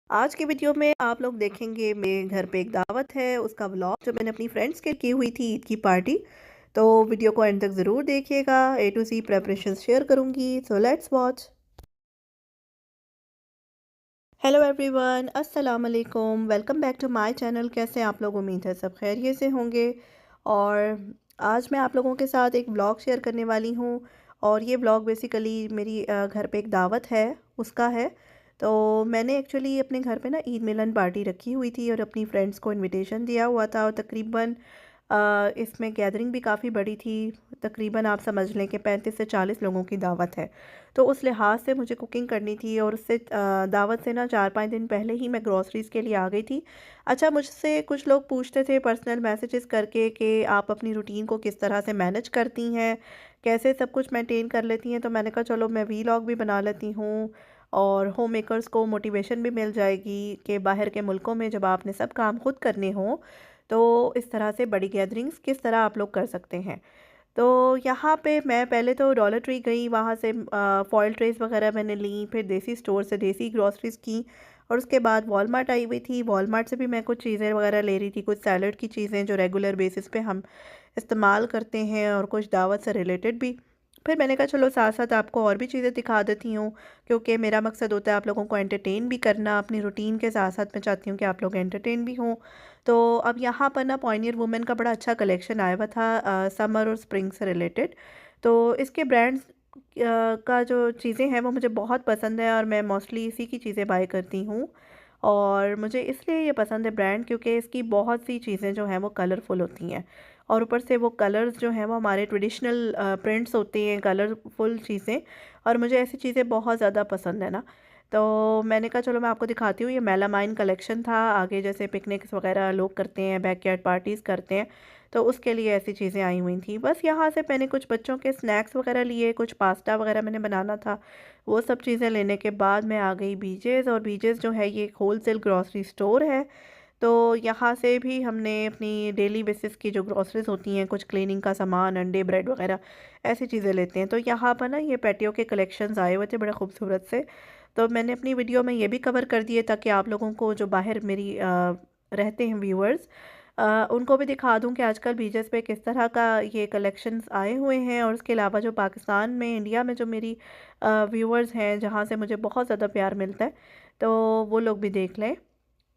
आज की वीडियो में आप लोग देखेंगे मेरे घर पे एक दावत है, उसका व्लॉग जो मैंने अपनी फ्रेंड्स के की हुई थी ईद की पार्टी। तो वीडियो को एंड तक ज़रूर देखिएगा। A to C preparation share करूँगी, so let's watch. Hello everyone, अस्सलाम वालेकुम, welcome back to my channel. कैसे हैं आप लोग? उम्मीद है सब खैरियत से होंगे। और आज मैं आप लोगों के साथ एक व्लॉग शेयर करने वाली हूँ। और ये व्लॉग बेसिकली मेरी घर पे एक दावत है, उसका है। तो मैंने एक्चुअली अपने घर पे ना ईद मिलन पार्टी रखी हुई थी और अपनी फ्रेंड्स को इनविटेशन दिया हुआ था। और तकरीबन इसमें गैदरिंग भी काफ़ी बड़ी थी। तकरीबन आप समझ लें कि 35 से 40 लोगों की दावत है। तो उस लिहाज से मुझे कुकिंग करनी थी और उससे दावत से ना 4-5 दिन पहले ही मैं ग्रॉसरीज़ के लिए आ गई थी। अच्छा, मुझसे कुछ लोग पूछते थे पर्सनल मैसेजेस करके कि आप अपनी रूटीन को किस तरह से मैनेज करती हैं, कैसे सब कुछ मेंटेन कर लेती हैं। तो मैंने कहा चलो मैं वीलॉग भी बना लेती हूँ और होम मेकर्स को मोटिवेशन भी मिल जाएगी कि बाहर के मुल्कों में जब आपने सब काम खुद करने हों तो इस तरह से बड़ी गैदरिंग्स किस तरह आप लोग कर सकते हैं। तो यहाँ पे मैं पहले तो डॉलर ट्री गई, वहाँ से फॉयल ट्रेस वगैरह मैंने ली, फिर देसी स्टोर से देसी ग्रॉसरीज़ की। और उसके बाद वॉलमार्ट आई हुई थी, वॉलमार्ट से भी मैं कुछ चीज़ें वगैरह ले रही थी, कुछ सैलड की चीज़ें जो रेगुलर बेसिस पे हम इस्तेमाल करते हैं और कुछ दावत से रिलेटेड भी। फिर मैंने कहा चलो साथ साथ आपको और भी चीज़ें दिखा देती हूँ, क्योंकि मेरा मकसद होता है आप लोगों को एंटरटेन भी करना। अपनी रूटीन के साथ साथ मैं चाहती हूँ कि आप लोग एंटरटेन भी हों। तो अब यहाँ पर ना पॉइनियर वुमेन का बड़ा अच्छा कलेक्शन आया हुआ था समर और स्प्रिंग से रिलेटेड। तो इसके ब्रांड्स का जो चीज़ें हैं वो मुझे बहुत पसंद है और मैं मोस्टली इसी की चीज़ें बाय करती हूँ। और मुझे इसलिए ये पसंद है ब्रांड क्योंकि इसकी बहुत सी चीज़ें जो हैं वो कलरफुल होती हैं। और ऊपर से वो कलर्स जो हैं वो हमारे ट्रेडिशनल प्रिंट्स होते हैं, कलरफुल चीज़ें। और मुझे ऐसी चीज़ें बहुत ज़्यादा पसंद है ना। तो मैंने कहा चलो मैं आपको दिखाती हूँ। ये मेलामाइन कलेक्शन था। आगे जैसे पिकनिक्स वगैरह लोग करते हैं, बैकयार्ड पार्टीज़ करते हैं, तो उसके लिए ऐसी चीज़ें आई हुई थी। बस यहाँ से मैंने कुछ बच्चों के स्नैक्स वगैरह लिए, कुछ पास्ता वगैरह मैंने बनाना था। वो सब चीज़ें लेने के बाद मैं आ गई बीजेस। और बीजेस जो है ये एक होलसेल ग्रॉसरी स्टोर है। तो यहाँ से भी हमने अपनी डेली बेसिस की जो ग्रॉसरीज होती हैं, कुछ क्लीनिंग का सामान, अंडे, ब्रेड वगैरह ऐसी चीज़ें लेते हैं। तो यहाँ पर ना ये पैटियो के कलेक्शंस आए हुए थे बड़े खूबसूरत से। तो मैंने अपनी वीडियो में ये भी कवर कर दिए ताकि आप लोगों को जो बाहर मेरी रहते हैं व्यूअर्स, उनको भी दिखा दूं कि आजकल बीजेस पे किस तरह का ये कलेक्शंस आए हुए हैं। और उसके अलावा जो पाकिस्तान में, इंडिया में जो मेरी व्यूअर्स हैं, जहाँ से मुझे बहुत ज़्यादा प्यार मिलता है, तो वो लोग भी देख लें।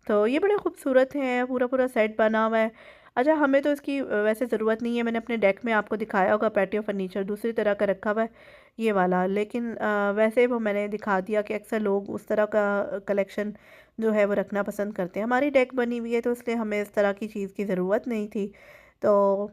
तो ये बड़े खूबसूरत हैं, पूरा पूरा सेट बना हुआ है। अच्छा, हमें तो इसकी वैसे ज़रूरत नहीं है। मैंने अपने डेक में आपको दिखाया होगा पैटियो फर्नीचर दूसरी तरह का रखा हुआ है, ये वाला। लेकिन वैसे वो मैंने दिखा दिया कि अक्सर लोग उस तरह का कलेक्शन जो है वो रखना पसंद करते हैं। हमारी डेक बनी हुई है तो इसलिए हमें इस तरह की चीज़ की ज़रूरत नहीं थी। तो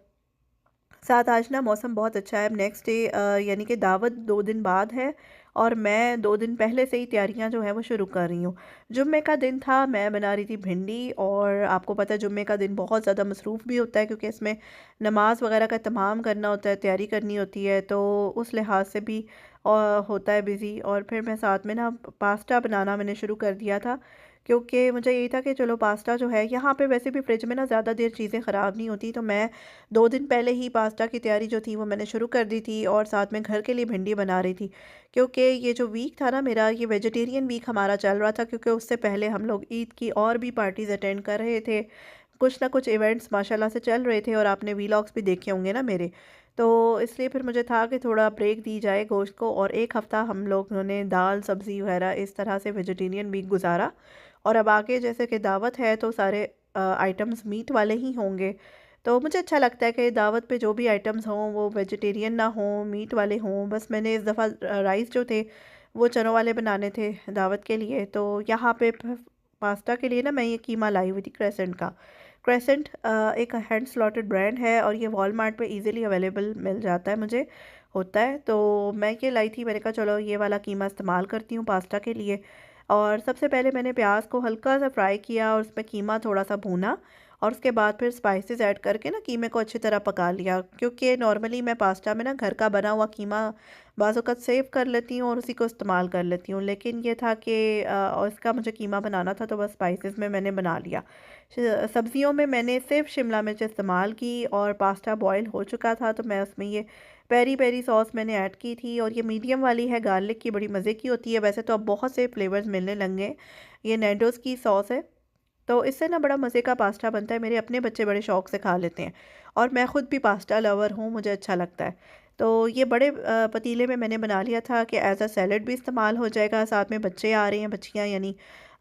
साथ आज ना मौसम बहुत अच्छा है। अब नेक्स्ट डे यानी कि दावत 2 दिन बाद है और मैं 2 दिन पहले से ही तैयारियां जो है वो शुरू कर रही हूँ। जुम्मे का दिन था, मैं बना रही थी भिंडी। और आपको पता है जुम्मे का दिन बहुत ज़्यादा मसरूफ़ भी होता है क्योंकि इसमें नमाज वगैरह का तमाम करना होता है, तैयारी करनी होती है। तो उस लिहाज से भी होता है बिज़ी। और फिर मैं साथ में ना पास्ता बनाना मैंने शुरू कर दिया था, क्योंकि मुझे यही था कि चलो पास्ता जो है, यहाँ पे वैसे भी फ्रिज में ना ज़्यादा देर चीज़ें ख़राब नहीं होती। तो मैं 2 दिन पहले ही पास्ता की तैयारी जो थी वो मैंने शुरू कर दी थी और साथ में घर के लिए भिंडी बना रही थी। क्योंकि ये जो वीक था ना मेरा, ये वेजिटेरियन वीक हमारा चल रहा था, क्योंकि उससे पहले हम लोग ईद की और भी पार्टीज़ अटेंड कर रहे थे। कुछ ना कुछ इवेंट्स माशाल्लाह से चल रहे थे और आपने वीलॉग्स भी देखे होंगे ना मेरे। तो इसलिए फिर मुझे था कि थोड़ा ब्रेक दी जाए गोश्त को। और एक हफ़्ता हम लोगों ने दाल सब्ज़ी वगैरह इस तरह से वेजिटेरियन वीक गुजारा। और अब आगे जैसे कि दावत है तो सारे आइटम्स मीट वाले ही होंगे। तो मुझे अच्छा लगता है कि दावत पे जो भी आइटम्स हों वो वेजिटेरियन ना हों, मीट वाले हों। बस मैंने इस दफ़ा राइस जो थे वो चनों वाले बनाने थे दावत के लिए। तो यहाँ पे पास्ता के लिए ना मैं ये कीमा लाई हुई थी क्रेसेंट का। क्रेसेंट एक हैंड स्लॉटेड ब्रांड है और ये वॉलमार्ट पे इजीली अवेलेबल मिल जाता है, मुझे होता है। तो मैं ये लाई थी, मैंने कहा चलो ये वाला कीमा इस्तेमाल करती हूँ पास्ता के लिए। और सबसे पहले मैंने प्याज को हल्का सा फ्राई किया और उसमें कीमा थोड़ा सा भूना। और उसके बाद फिर स्पाइसेस ऐड करके ना कीमे को अच्छी तरह पका लिया, क्योंकि नॉर्मली मैं पास्ता में ना घर का बना हुआ कीमा बाज़ औक़ात सेव कर लेती हूँ और उसी को इस्तेमाल कर लेती हूँ। लेकिन ये था कि और इसका मुझे कीमा बनाना था तो बस स्पाइसेस में मैंने बना लिया। सब्जियों में मैंने सिर्फ शिमला मिर्च इस्तेमाल की और पास्ता बॉयल हो चुका था तो मैं उसमें ये पेरी पेरी सॉस मैंने ऐड की थी, और ये मीडियम वाली है गार्लिक की, बड़ी मज़े की होती है। वैसे तो अब बहुत से फ्लेवर्स मिलने लग गए। ये नैंडोज़ की सॉस है, तो इससे ना बड़ा मज़े का पास्ता बनता है। मेरे अपने बच्चे बड़े शौक से खा लेते हैं, और मैं ख़ुद भी पास्ता लवर हूँ, मुझे अच्छा लगता है। तो ये बड़े पतीले में मैंने बना लिया था कि एज़ अ सैलेड भी इस्तेमाल हो जाएगा, साथ में बच्चे आ रहे हैं, बच्चियाँ यानी,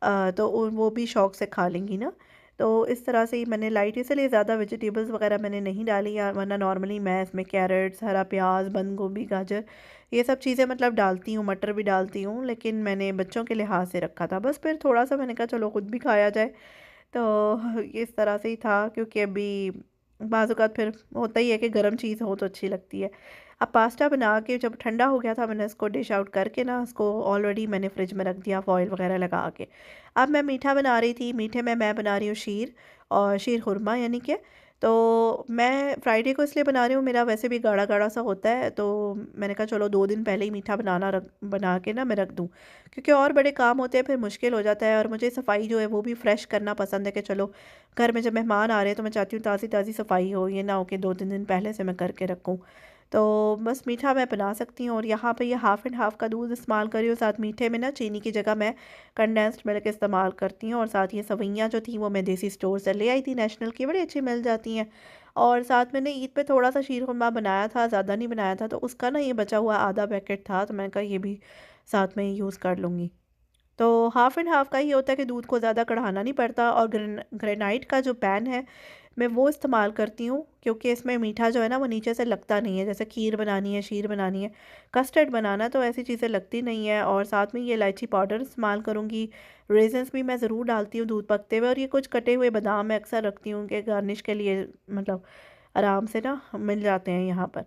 तो वो भी शौक से खा लेंगी ना। तो इस तरह से ही मैंने लाइट, इसलिए ज़्यादा वेजिटेबल्स वगैरह मैंने नहीं डाली, या वरना नॉर्मली मैं इसमें कैरेट्स, हरा प्याज, बंद गोभी, गाजर, ये सब चीज़ें मतलब डालती हूँ, मटर भी डालती हूँ, लेकिन मैंने बच्चों के लिहाज से रखा था बस। फिर थोड़ा सा मैंने कहा चलो खुद भी खाया जाए। तो इस तरह से ही था, क्योंकि अभी बाज़ औक़ात फिर होता ही है कि गर्म चीज़ हो तो अच्छी लगती है। अब पास्ता बना के जब ठंडा हो गया था, मैंने इसको डिश आउट करके ना, उसको ऑलरेडी मैंने फ्रिज में रख दिया फॉइल वगैरह लगा के। अब मैं मीठा बना रही थी, मीठे में मैं बना रही हूँ शीर, और शीर खुरमा यानी कि। तो मैं फ्राइडे को इसलिए बना रही हूँ, मेरा वैसे भी गाढ़ा गाढ़ा सा होता है, तो मैंने कहा चलो 2 दिन पहले ही मीठा बना के ना मैं रख दूँ, क्योंकि और बड़े काम होते हैं फिर मुश्किल हो जाता है। और मुझे सफाई जो है वो भी फ्रेश करना पसंद है, कि चलो घर में जब मेहमान आ रहे हैं तो मैं चाहती हूँ ताज़ी ताज़ी सफाई हो, ये ना हो कि 2-3 दिन पहले से मैं करके रखूँ। तो बस मीठा मैं बना सकती हूँ, और यहाँ पे ये हाफ़ एंड हाफ़ का दूध इस्तेमाल कर रही हूँ। साथ मीठे में ना चीनी की जगह मैं कंडेंस्ड मिल्क इस्तेमाल करती हूँ, और साथ ये सवैयाँ जो थी वो मैं देसी स्टोर से ले आई थी, नेशनल की, बड़ी अच्छी मिल जाती हैं। और साथ मैंने ईद पे थोड़ा सा शीर खुरमा बनाया था, ज़्यादा नहीं बनाया था, तो उसका ना ये बचा हुआ आधा पैकेट था, तो मैंने कहा ये भी साथ में यूज़ कर लूँगी। तो हाफ़ एंड हाफ़ का ही होता है कि दूध को ज़्यादा कढ़ाना नहीं पड़ता। और ग्रेनाइट का जो पैन है, मैं वो इस्तेमाल करती हूँ, क्योंकि इसमें मीठा जो है ना वो नीचे से लगता नहीं है। जैसे खीर बनानी है, शीर बनानी है, कस्टर्ड बनाना, तो ऐसी चीज़ें लगती नहीं है। और साथ में ये इलायची पाउडर इस्तेमाल करूँगी। रेज़न्स भी मैं ज़रूर डालती हूँ दूध पकते हुए, और ये कुछ कटे हुए बादाम मैं अक्सर रखती हूँ कि गार्निश के लिए, मतलब आराम से ना मिल जाते हैं यहाँ पर।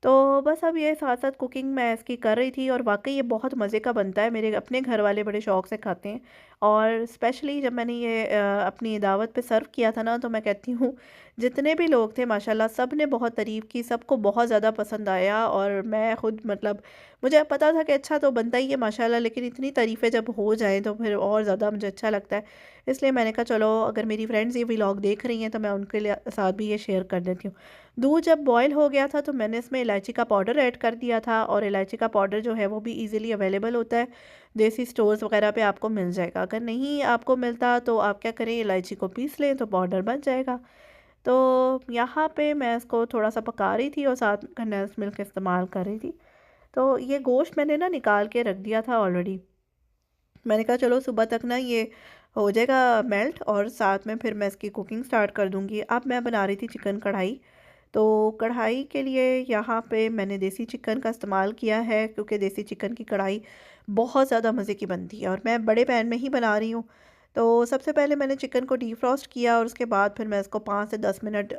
तो बस अब ये साथ-साथ कुकिंग मैं इसकी कर रही थी, और वाक़ई ये बहुत मज़े का बनता है। मेरे अपने घर वाले बड़े शौक से खाते हैं, और स्पेशली जब मैंने ये अपनी दावत पे सर्व किया था ना, तो मैं कहती हूँ जितने भी लोग थे माशाल्लाह सब ने बहुत तारीफ़ की, सबको बहुत ज़्यादा पसंद आया। और मैं खुद मतलब मुझे पता था कि अच्छा तो बनता ही है माशाल्लाह, लेकिन इतनी तारीफ़ें जब हो जाएँ तो फिर और ज़्यादा मुझे अच्छा लगता है। इसलिए मैंने कहा चलो अगर मेरी फ्रेंड्स ये व्लॉग देख रही हैं तो मैं उनके लिए साथ भी ये शेयर कर देती हूँ। दूध जब बॉयल हो गया था तो मैंने इसमें इलायची का पाउडर ऐड कर दिया था, और इलायची का पाउडर जो है वो भी ईज़िली अवेलेबल होता है, देसी स्टोर्स वगैरह पे आपको मिल जाएगा। अगर नहीं आपको मिलता तो आप क्या करें, इलायची को पीस लें तो पाउडर बन जाएगा। तो यहाँ पे मैं इसको थोड़ा-सा पका रही थी, और साथ में कंडेंस्ड मिल्क इस्तेमाल कर रही थी। तो ये गोश्त मैंने ना निकाल के रख दिया था ऑलरेडी। मैंने कहा चलो सुबह तक ना ये हो जाएगा मेल्ट, और साथ में फिर मैं इसकी कुकिंग स्टार्ट कर दूँगी। अब मैं बना रही थी चिकन कढ़ाई। तो कढ़ाई के लिए यहाँ पे मैंने देसी चिकन का इस्तेमाल किया है, क्योंकि देसी चिकन की कढ़ाई बहुत ज़्यादा मज़े की बनती है, और मैं बड़े पैन में ही बना रही हूँ। तो सबसे पहले मैंने चिकन को डीफ्रॉस्ट किया, और उसके बाद फिर मैं इसको 5 से 10 मिनट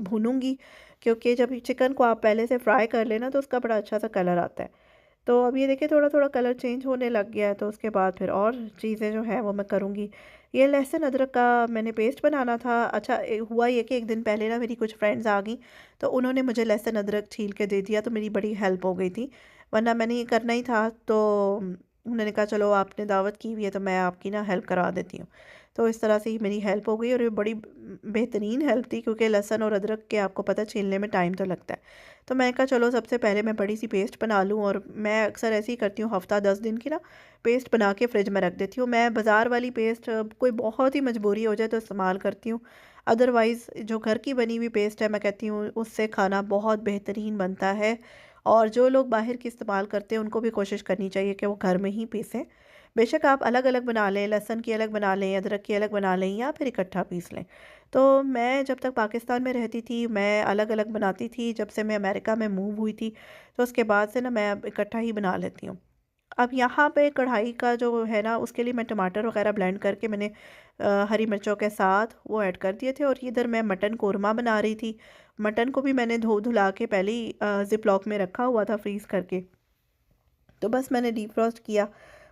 भूनूंगी, क्योंकि जब ये चिकन को आप पहले से फ्राई कर लेना तो उसका बड़ा अच्छा सा कलर आता है। तो अब ये देखिए थोड़ा थोड़ा कलर चेंज होने लग गया है, तो उसके बाद फिर और चीज़ें जो हैं वो मैं करूँगी। ये लहसुन अदरक का मैंने पेस्ट बनाना था। अच्छा हुआ ये कि एक दिन पहले ना मेरी कुछ फ्रेंड्स आ गई, तो उन्होंने मुझे लहसुन अदरक छील के दे दिया, तो मेरी बड़ी हेल्प हो गई थी, वरना मैंने ये करना ही था। तो उन्होंने कहा चलो आपने दावत की हुई है तो मैं आपकी ना हेल्प करा देती हूँ। तो इस तरह से ही मेरी हेल्प हो गई, और ये बड़ी बेहतरीन हेल्प थी, क्योंकि लहसुन और अदरक के आपको पता है छीलने में टाइम तो लगता है। तो मैंने कहा चलो सबसे पहले मैं बड़ी सी पेस्ट बना लूँ, और मैं अक्सर ऐसे ही करती हूँ, हफ़्ता 10 दिन की ना पेस्ट बना के फ्रिज में रख देती हूँ। मैं बाज़ार वाली पेस्ट कोई बहुत ही मजबूरी हो जाए तो इस्तेमाल करती हूँ, अदरवाइज़ जो घर की बनी हुई पेस्ट है मैं कहती हूँ उससे खाना बहुत बेहतरीन बनता है। और जो लोग बाहर की इस्तेमाल करते हैं उनको भी कोशिश करनी चाहिए कि वो घर में ही पीसें। बेशक आप अलग अलग बना लें, लहसुन की अलग बना लें, अदरक की अलग बना लें, या फिर इकट्ठा पीस लें। तो मैं जब तक पाकिस्तान में रहती थी मैं अलग अलग बनाती थी, जब से मैं अमेरिका में मूव हुई थी तो उसके बाद से ना मैं अब इकट्ठा ही बना लेती हूँ। अब यहाँ पे कढ़ाई का जो है ना उसके लिए मैं टमाटर वगैरह ब्लेंड करके मैंने हरी मिर्चों के साथ वो ऐड कर दिए थे, और इधर मैं मटन कोरमा बना रही थी। मटन को भी मैंने धो धुला के पहले ही जिप लॉक में रखा हुआ था फ्रीज़ करके। तो बस मैंने डीप फ्रॉस्ट किया,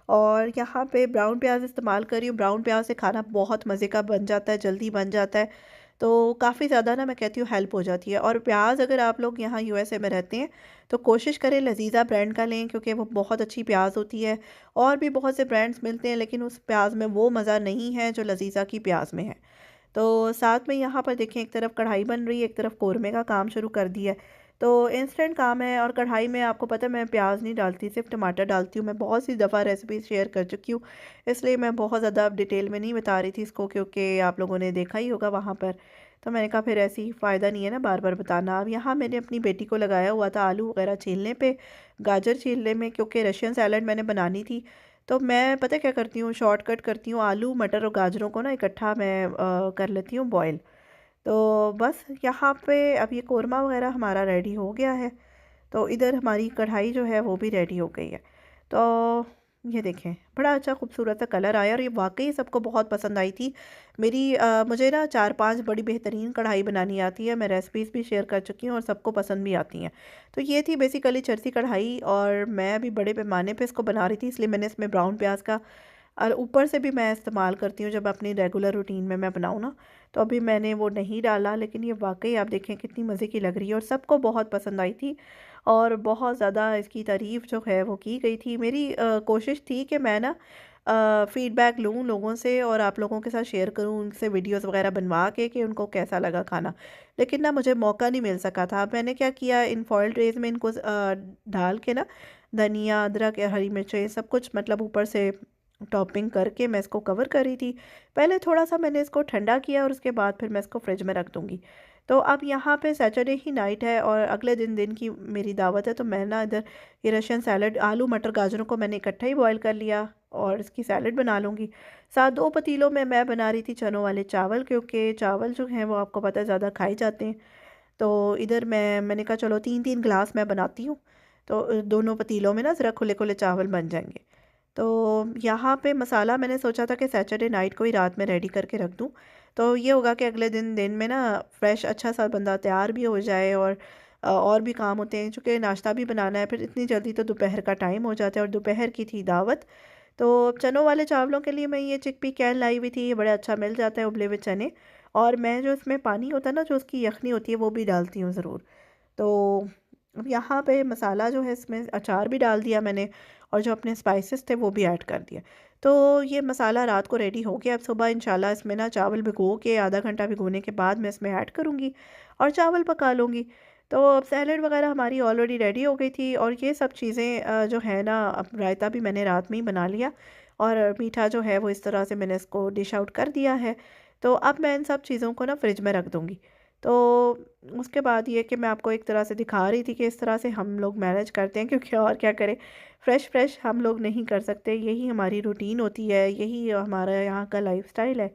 और यहाँ पे ब्राउन प्याज इस्तेमाल कर रही हूँ। ब्राउन प्याज से खाना बहुत मज़े का बन जाता है, जल्दी बन जाता है। तो काफ़ी ज़्यादा ना मैं कहती हूँ हेल्प हो जाती है। और प्याज अगर आप लोग यहाँ यूएसए में रहते हैं तो कोशिश करें लजीज़ा ब्रांड का लें, क्योंकि वो बहुत अच्छी प्याज होती है। और भी बहुत से ब्रांड्स मिलते हैं, लेकिन उस प्याज में वो मज़ा नहीं है जो लजीज़ा की प्याज में है। तो साथ में यहाँ पर देखें, एक तरफ कढ़ाई बन रही है, एक तरफ कौरमे का काम शुरू कर दिया है। तो इंस्टेंट काम है। और कढ़ाई में आपको पता है मैं प्याज नहीं डालती, सिर्फ टमाटर डालती हूँ। मैं बहुत सी दफ़ा रेसिपी शेयर कर चुकी हूँ, इसलिए मैं बहुत ज़्यादा डिटेल में नहीं बता रही थी इसको, क्योंकि आप लोगों ने देखा ही होगा वहाँ पर। तो मैंने कहा फिर ऐसे ही फ़ायदा नहीं है ना बार बार बताना। अब यहाँ मैंने अपनी बेटी को लगाया हुआ था आलू वगैरह छीलने पे, गाजर छीलने में, क्योंकि रशियन सैलड मैंने बनानी थी। तो मैं पता है क्या करती हूँ, शॉर्टकट करती हूँ, आलू मटर और गाजरों को ना इकट्ठा मैं कर लेती हूँ बॉयल। तो बस यहाँ पे अब ये कोरमा वगैरह हमारा रेडी हो गया है। तो इधर हमारी कढ़ाई जो है वो भी रेडी हो गई है। तो ये देखें बड़ा अच्छा खूबसूरत सा कलर आया, और ये वाकई सबको बहुत पसंद आई थी मेरी। मुझे ना 4-5 बड़ी बेहतरीन कढ़ाई बनानी आती है, मैं रेसिपीज़ भी शेयर कर चुकी हूँ और सबको पसंद भी आती हैं। तो ये थी बेसिकली चरसी कढ़ाई, और मैं अभी बड़े पैमाने पे इसको बना रही थी, इसलिए मैंने इसमें ब्राउन प्याज का और ऊपर से भी मैं इस्तेमाल करती हूँ जब अपनी रेगुलर रूटीन में मैं बनाऊँ ना। तो अभी मैंने वो नहीं डाला, लेकिन ये वाकई आप देखें कितनी मज़े की लग रही है और सबको बहुत पसंद आई थी। और बहुत ज़्यादा इसकी तारीफ़ जो है वो की गई थी। मेरी कोशिश थी कि मैं ना फ़ीडबैक लूँ लोगों से और आप लोगों के साथ शेयर करूँ, उनसे वीडियोस वगैरह बनवा के कि उनको कैसा लगा खाना। लेकिन ना मुझे मौका नहीं मिल सका था। अब मैंने क्या किया, इन फॉइल ट्रेज़ में इनको डाल के ना धनिया, अदरक, हरी मिर्चें सब कुछ मतलब ऊपर से टॉपिंग करके मैं इसको कवर कर रही थी। पहले थोड़ा-सा मैंने इसको ठंडा किया और उसके बाद फिर मैं इसको फ्रिज में रख दूँगी। तो अब यहाँ पे सैटरडे ही नाइट है और अगले दिन की मेरी दावत है, तो मैं ना इधर ये रशियन सैलड, आलू मटर गाजरों को मैंने इकट्ठा ही बॉयल कर लिया और इसकी सैलड बना लूँगी। साथ 2 पतीलों में मैं बना रही थी चनों वाले चावल, क्योंकि चावल जो हैं वो आपको पता है ज़्यादा खाए जाते हैं। तो इधर मैंने कहा चलो 3-3 ग्लास मैं बनाती हूँ, तो दोनों पतीलों में ना ज़रा खुले-खुले चावल बन जाएँगे। तो यहाँ पे मसाला मैंने सोचा था कि सैटरडे नाइट को ही रात में रेडी करके रख दूँ। तो ये होगा कि अगले दिन में ना फ्रेश अच्छा-सा बंदा तैयार भी हो जाए, और भी काम होते हैं, चूँकि नाश्ता भी बनाना है, फिर इतनी जल्दी तो दोपहर का टाइम हो जाता है और दोपहर की थी दावत। तो चनों वाले चावलों के लिए मैं ये चिकपी कैन लाई हुई थी, ये बड़ा अच्छा मिल जाता है उबले हुए चने। और मैं जो इसमें पानी होता है ना, जो उसकी यखनी होती है, वो भी डालती हूँ ज़रूर। तो अब यहाँ पे मसाला जो है, इसमें अचार भी डाल दिया मैंने और जो अपने स्पाइसेस थे वो भी ऐड कर दिया। तो ये मसाला रात को रेडी हो गया। अब सुबह इंशाल्लाह इसमें ना चावल भिगो के आधा घंटा भिगोने के बाद मैं इसमें ऐड करूँगी और चावल पका लूँगी। तो अब सैलड वगैरह हमारी ऑलरेडी रेडी हो गई थी, और ये सब चीज़ें जो है ना, अब रायता भी मैंने रात में ही बना लिया और मीठा जो है वो इस तरह से मैंने इसको डिश आउट कर दिया है। तो अब मैं इन सब चीज़ों को ना फ्रिज में रख दूँगी। तो उसके बाद ये कि मैं आपको एक तरह से दिखा रही थी कि इस तरह से हम लोग मैनेज करते हैं, क्योंकि और क्या करें, फ्रेश हम लोग नहीं कर सकते, यही हमारी रूटीन होती है, यही हमारा यहाँ का लाइफस्टाइल है।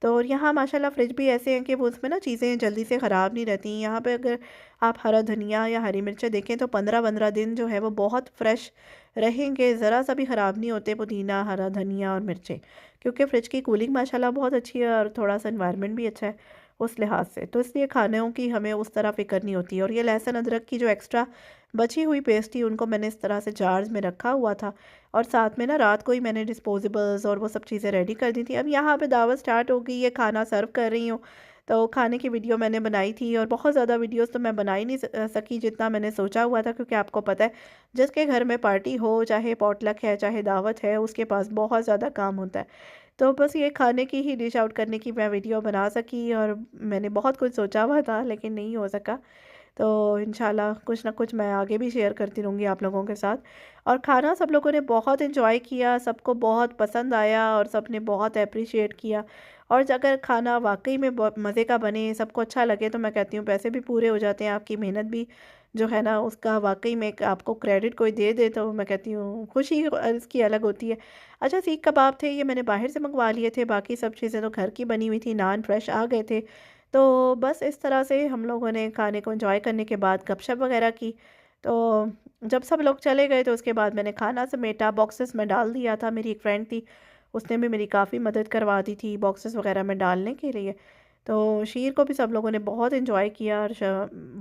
तो और यहाँ माशाल्लाह फ्रिज भी ऐसे हैं कि वो उसमें ना चीज़ें जल्दी से ख़राब नहीं रहती। यहाँ पे अगर आप हरा धनिया या हरी मिर्चें देखें तो 15-15 दिन जो है वो बहुत फ्रेश रहेंगे, ज़रा सा भी ख़राब नहीं होते पुदीना, हरा धनिया और मिर्चें, क्योंकि फ्रिज की कूलिंग माशाल्लाह बहुत अच्छी है और थोड़ा सा इन्वायरमेंट भी अच्छा है उस लिहाज से। तो इसलिए खानों की हमें उस तरह फ़िक्र नहीं होती है। और ये लहसुन अदरक की जो एक्स्ट्रा बची हुई पेस्ट थी, उनको मैंने इस तरह से जार्स में रखा हुआ था, और साथ में ना रात को ही मैंने डिस्पोजेबल्स और वो सब चीज़ें रेडी कर दी थी। अब यहाँ पे दावत स्टार्ट हो गई है, खाना सर्व कर रही हूँ। तो खाने की वीडियो मैंने बनाई थी, और बहुत ज़्यादा वीडियोस तो मैं बना ही नहीं सकी जितना मैंने सोचा हुआ था, क्योंकि आपको पता है जिसके घर में पार्टी हो, चाहे पॉटलक है चाहे दावत है, उसके पास बहुत ज़्यादा काम होता है। तो बस ये खाने की ही डिश आउट करने की मैं वीडियो बना सकी, और मैंने बहुत कुछ सोचा हुआ था लेकिन नहीं हो सका। तो इंशाल्लाह कुछ ना कुछ मैं आगे भी शेयर करती रहूँगी आप लोगों के साथ। और खाना सब लोगों ने बहुत एंजॉय किया, सबको बहुत पसंद आया और सब ने बहुत अप्रिशिएट किया। और अगर खाना वाक़ई में बहुत मज़े का बने, सबको अच्छा लगे, तो मैं कहती हूँ पैसे भी पूरे हो जाते हैं, आपकी मेहनत भी जो है ना उसका वाक़ई में एक आपको क्रेडिट कोई दे दे, तो मैं कहती हूँ खुशी इसकी अलग होती है। अच्छा, सीख कबाब थे, ये मैंने बाहर से मंगवा लिए थे, बाकी सब चीज़ें तो घर की बनी हुई थी, नान फ्रेश आ गए थे। तो बस इस तरह से हम लोगों ने खाने को एंजॉय करने के बाद गपशप वगैरह की। तो जब सब लोग चले गए तो उसके बाद मैंने खाना समेटा, बॉक्सेस में डाल दिया था। मेरी एक फ्रेंड थी, उसने भी मेरी काफ़ी मदद करवा दी थी बॉक्सेस वगैरह में डालने के लिए। तो शीर को भी सब लोगों ने बहुत एंजॉय किया और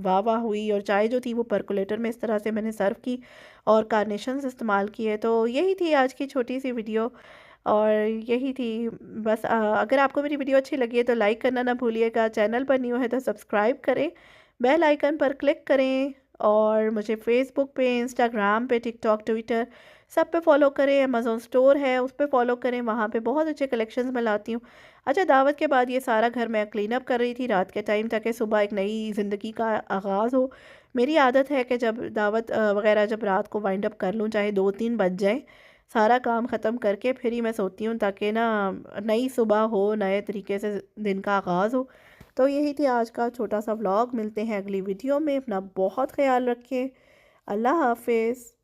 वाह वाह हुई, और चाय जो थी वो पर्कोलेटर में इस तरह से मैंने सर्व की और कार्नेशंस इस्तेमाल किए। तो यही थी आज की छोटी सी वीडियो, और यही थी बस। अगर आपको मेरी वीडियो अच्छी लगी है तो लाइक करना ना भूलिएगा, चैनल पर न्यू है तो सब्सक्राइब करें, बेल आइकन पर क्लिक करें, और मुझे फेसबुक पे, इंस्टाग्राम पे, टिकटॉक, ट्विटर सब पे फॉलो करें। अमेज़न स्टोर है उस पे फॉलो करें, वहाँ पे बहुत अच्छे कलेक्शंस मैं लाती हूँ। अच्छा, दावत के बाद ये सारा घर मैं क्लीन अप कर रही थी रात के टाइम, ताकि सुबह एक नई ज़िंदगी का आगाज़ हो मेरी आदत है कि जब दावत वगैरह जब रात को वाइंड अप कर लूँ, चाहे 2-3 बज जाएँ, सारा काम ख़त्म करके फिर ही मैं सोती हूँ, ताकि ना नई सुबह हो, नए तरीके से दिन का आगाज़ हो। तो यही थी आज का छोटा सा व्लॉग। मिलते हैं अगली वीडियो में। अपना बहुत ख़्याल रखें। अल्लाह हाफ़िज़।